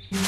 Left,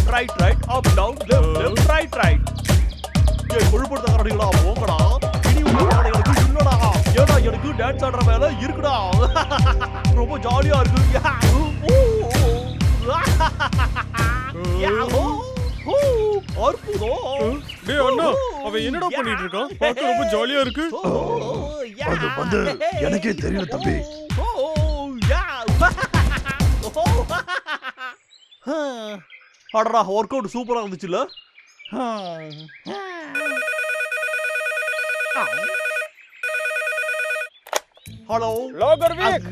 right, up, down, left, right. ஏய் கொழுப்படுத்த கரடிகளா போங்கடா. இனி உங்க கரடிகளுக்கு இல்லடா. ஏடா எனக்கு டான்ஸ் ஆடுற வேலை இருக்குடா. ரொம்ப ஜாலியா இருக்கு. அற்புதம். டேய் அண்ணா, அவன் என்னடா பண்ணிட்டு இருக்கான்? பார்க்க ரொம்ப ஜாலியா இருக்கு. அது வந்து எனக்கே தெரியல தம்பி. அடடா ஒர்க் அவுட் சூப்பரா இருந்துச்சுல்ல? ஹலோ லோகர்விக்,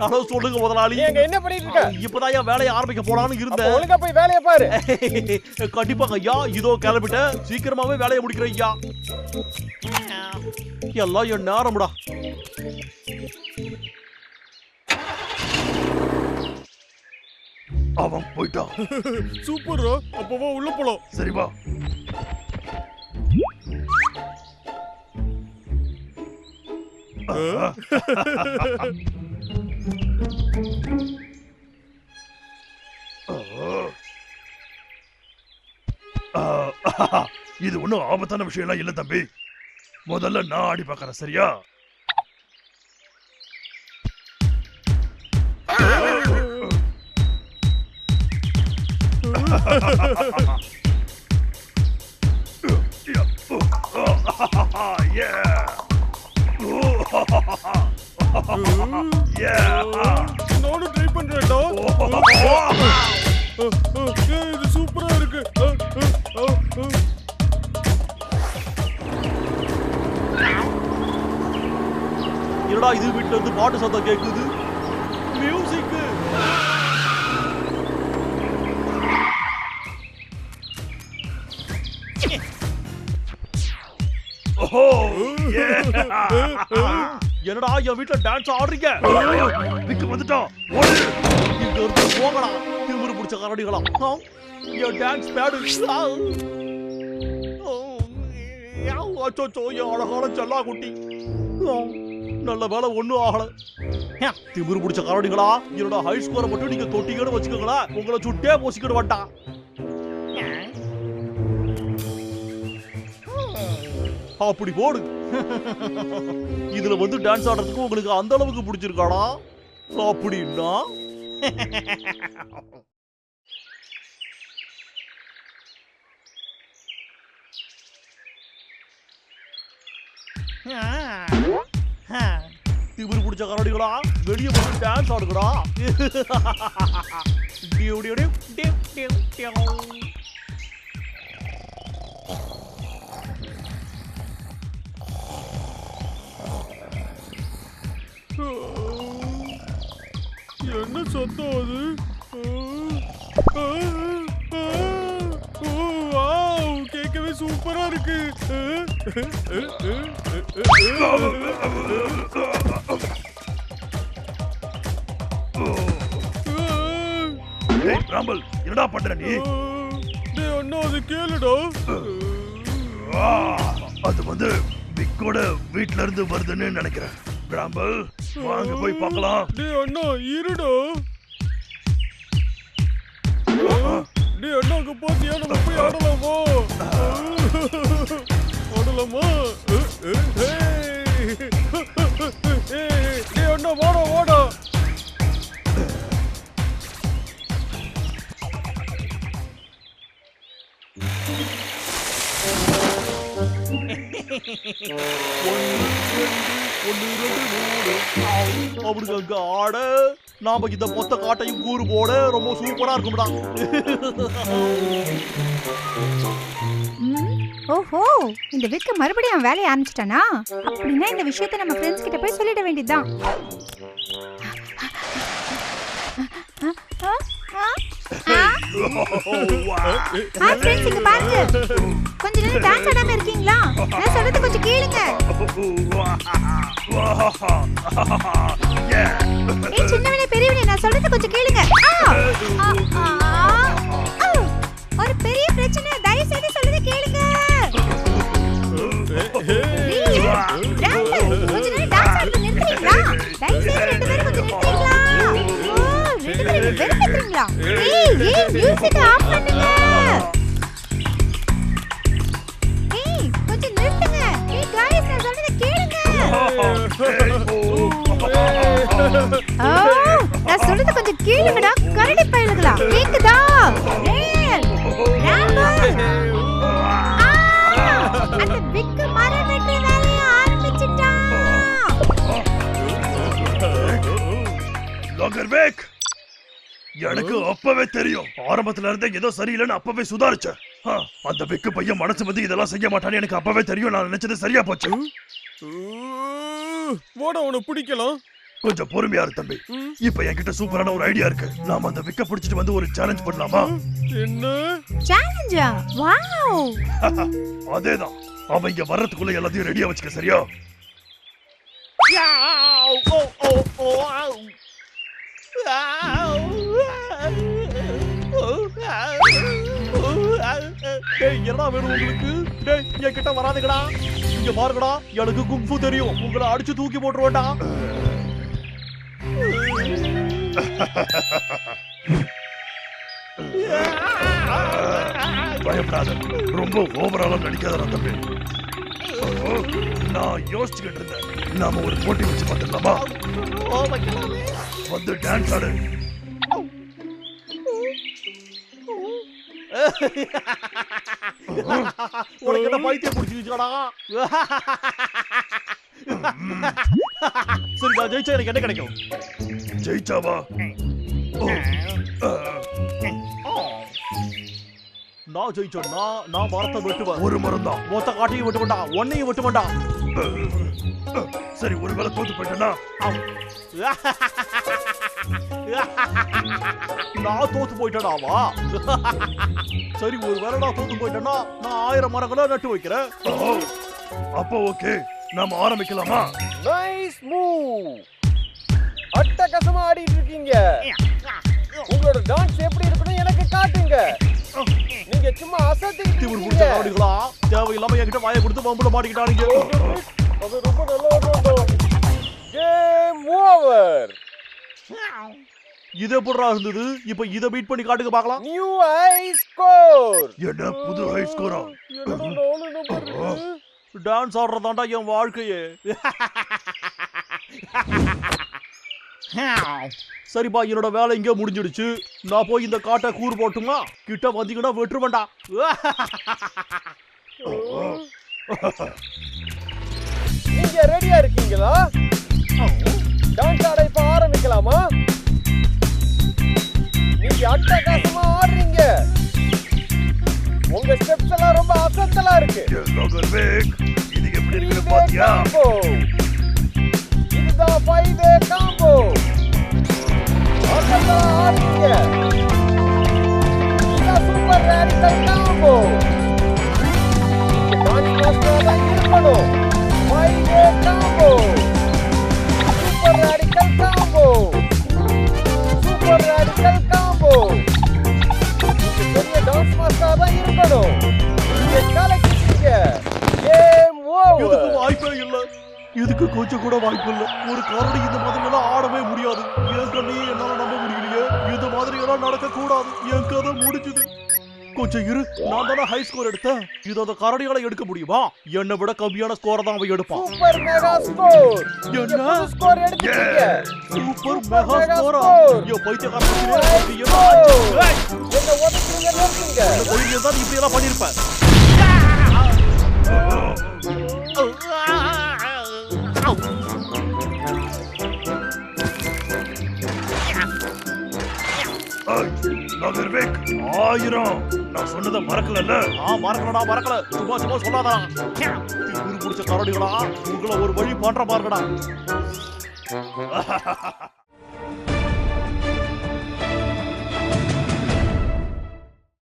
ஹலோ சொல்லுங்க முதலாளி. நீ என்ன பண்ணிட்டு இருக்க? இப்பதான் என் வேலையை ஆரம்பிக்க போலான்னு இருந்தேன். ஒழுங்கா போய் வேலைய பாரு. கண்டிப்பாங்க ஐயா, இதோ கிளம்பிட்டேன். சீக்கிரமாவே வேலையை முடிக்கிறேன் ஐயா. எல்லாம் என் நேரம்டா. அவன் போயிட்டான். சூப்பர்ரா, அப்பவா உள்ள போலாம். சரி வா. இது ஒன்னும் ஆபத்தான விஷயம் எல்லாம் இல்ல தம்பி. முதல்ல நான் ஆடி பார்க்கறேன், சரியா? நானும் ட்ரை பண்றேன்டா. இது சூப்பரா இருக்கு. என்னடா இது வீட்டுல இருந்து பாட்டு சத்தம் கேக்குது? மியூசிக். என்னடா என் வீட்டுல டான்ஸ் ஆடுறீங்க? விக்கு வந்துட்டான். இங்க இருந்து போங்கடா திமிரு பிடிச்ச கரடிகளா. என் டான்ஸ் பேடு. அச்சோ என் அழகான செல்லா குட்டி. நல்ல வேலை ஒண்ணும் ஆகல. திமிரு பிடிச்ச கரடிகளா, என்னோட ஹை ஸ்கோரை மட்டும் நீங்க தொட்டிங்கன்னு வச்சுக்கோங்களா, உங்களை சுட்டே போசிக்கிட்டு வட்டான். அப்படி போடு. இதுல வந்து டான்ஸ் ஆடுறதுக்கு உங்களுக்கு அந்த அளவுக்கு பிடிச்சிருக்காடா? அப்படின்னா திமிரு பிடிச்ச கரடிகளா, வெளியே வந்து டான்ஸ் ஆடுங்கடா. என்ன சத்தம் அது? கேட்கவே சூப்பரா இருக்கு. என்னடா பண்ற நீ? டேய் அண்ணா, அது கேளுடா. அது வந்து விக்கோட வீட்ல இருந்து வருதுன்னு நினைக்கிறேன். கிராம்பல், வாங்க போய் பார்க்கலாம். டேய் அண்ணா, இருடா. டேய் அண்ணா, அங்க பாத்தியா? நம்ம போய் ஆடலாமா? ஆடலாமா? டேய் அண்ணா, வாடா வாடா. அவனுக்கு அங்க ஆட, நாம இந்த மொத்த காட்டையும் கூறு போட ரொம்ப சூப்பரா இருக்கும்டா. ஓஹோ, இந்த விக்க மறுபடியும் அவன் வேலையை ஆரம்பிச்சிட்டானா? அப்படின்னா இந்த விஷயத்தை நம்ம ஃப்ரெண்ட்ஸ் கிட்ட போய் சொல்லிட வேண்டியதுதான். ஃப்ரெண்ட்ஸ், இங்க பாருங்க. கொஞ்ச நேரம் டான்ஸ் ஆடாம இருக்கீங்களா? நான் சொல்றது கொஞ்சம் கேளுங்க. ஏய் சின்னவனே, ஒரு பெரிய பிரச்சனை, தயவு செய்து சொல்றத கேளுங்க. கொஞ்ச நேரம் டான்ஸ் ஆடுறது நிறுத்துறீங்களா? தயவு செய்து ரெண்டு பேரும் கொஞ்சம் நிறுத்துறீங்களா? ரெண்டு பேரும் வெறுப்பேத்துறீங்களா? மியூசிக் ஆஃப் பண்ணுங்க. கொஞ்சம் நிறுத்துங்க. गाइस நான் சொல்றத கேளுங்க. நான் சொல்றத கொஞ்சம் கேளுங்கடா, கரடி பயலுகளா. கேக்குதா? அந்த பிக் மரம் வெட்டுற வேலைய ஆரம்பிச்சிட்டான். லாகர்வேக், எனக்கு அப்பவே தெரியும். ஆரம்பத்துல இருந்தே ஏதோ சரியில்லைன்னு அப்பவே சுதாரிச்சேன். அந்த விக்கு பையன் மனசு வந்து இதெல்லாம் செய்ய மாட்டான்னு எனக்கு அப்பவே தெரியும். நான் நினைச்சது சரியா போச்சு. ஓட உனக்கு பிடிக்கலாம். கொஞ்சம் பொறுமையா இரு தம்பி. இப்ப என்கிட்ட சூப்பரான ஒரு ஐடியா இருக்கு. நாம அந்த விக்க பிடிச்சிட்டு வந்து ஒரு சேலஞ்ச் பண்ணலாமா? என்ன சேலஞ்சா? வாவ், அதேதான். அவன் இங்க வர்றதுக்குள்ள எல்லாத்தையும் ரெடியா வச்சுக்க. சரியா? என்ன வேணும் உங்களுக்கு? என் கிட்ட வராதுங்கடா. இங்க பாருங்கடா, எனக்கு குங்ஃபு தெரியும். உங்களை அடிச்சு தூக்கி போட்டுருவேன்டா. பயப்படாத, ரொம்ப ஓவராலா நடிக்காத தம்பி. நான் யோசிச்சுக்கிட்டு இருந்தேன், நாம ஒரு போட்டி வச்சு பார்த்துடலாமா? வந்து டான்ஸ் ஆடு. உனக்கு என்ன பைத்தியம் பிடிச்சிருச்சாடா? சரி, நான் ஜெயிச்சா எனக்கு என்ன கிடைக்கும்? ஜெயிச்சாவா? நான் ஜெயிச்சோன்னா நான் மரத்தை வெட்டுவேன். ஒரு மரம் தான். மொத்த காட்டையும் வெட்டுவேண்டா, ஒன்னையும் வெட்டுவேண்டா. சரி, ஒருவேளை தோத்து போயிட்டேன்னா? நான் தோத்து போயிட்டேனாவா? சரி, ஒருவேளை நான் தோத்து போயிட்டேன்னா நான் 1000 மரங்களை நட்டு வைக்கிறேன். அப்போ ஓகே, நாம ஆரம்பிக்கலாமா? Nice move. அட்டகாசமா ஆடிட்டு இருக்கீங்க. உங்களோட டான்ஸ் எப்படி இருக்குன்னு எனக்கு காட்டுங்க. நீங்க சும்மா அசத்திட்டு திமிர் பிடிச்ச காவடிகளா, தேவையில்லாம என்கிட்ட வாயை கொடுத்து பம்புல மாட்டிக்கிட்டானுங்க. அது ரொம்ப நல்லா இருக்கும். Game over. இது எப்படிடா இருந்தது? இப்ப இத பீட் பண்ணி காட்டுங்க பார்க்கலாம். New high score. என்ன புது ஹை ஸ்கோரா? டான்ஸ் ஆடுறதாண்டா என் வாழ்க்கையே. சரிப்பா, என்னோட வேலை இங்கே முடிஞ்சிடுச்சு. நான் போய் இந்த காட்டை கூறு போட்டுமா? கிட்ட வந்தீங்கன்னா வெட்டுருவேண்டா. நீங்க ரெடியா இருக்கீங்களா? டான்ஸ் ஆட இப்ப ஆரம்பிக்கலாமா? நீங்க அட்டகாசமா ஆடுறீங்க. உங்க ஸ்டெப்ஸ் எல்லாம் ரொம்ப அசத்தலா இருக்கு. இது எப்படி இருக்குன்னு பாத்தியா? இதுதான் 5-way காம்போ. அசத்தலா ஆடுறீங்க. இதுதான் சூப்பர் ராடிக்கல் காம்போ. டான்ஸ் மாஸ்டரா தான் இருக்கணும். 5-way combo. Super radical combo. Super radical combo. பெரிய டான்ஸ் மாஸ்டரா தான் இருக்கணும். நீங்க கலக்கிட்டீங்க. Game over. இதுக்கு வாய்ப்பே இல்ல. இதுக்கு கொஞ்சம் கூட வாய்ப்பு இல்ல. ஒரு கரடி இந்த மாதிரி எல்லாம் ஆடவே முடியாது. என் கண்ணே என்னால நம்ப முடியலையே. இந்த மாதிரி எல்லாம் நடக்க கூடாது. என் கதை முடிஞ்சது. கொஞ்சம் இரு, நான் தானே ஹை ஸ்கோர் எடுத்தேன். இது அந்த கரடிகளை எடுக்க முடியுமா? என்னை விட கம்மியான ஸ்கோரை தான் அவன் எடுப்பான். Super mega score. என்ன ஸ்கோர் எடுத்தீங்க? சூப்பர் மெகா ஸ்கோரா? யோ பைத்தியக்காரன், என்ன ஒதுக்குறீங்க? நிறுத்துங்க. கோயிலே தான் இப்படி எல்லாம் பண்ணிருப்பேன். லாகர்வேக், 1000. நான் சொன்னதை மறக்கல. மறக்கலடா, மறக்கல. சும்மா சும்மா சொல்லாதடா. திமிரு பிடிச்ச கரடிகளா, உங்களை ஒரு வழி பண்ற பாருங்கடா.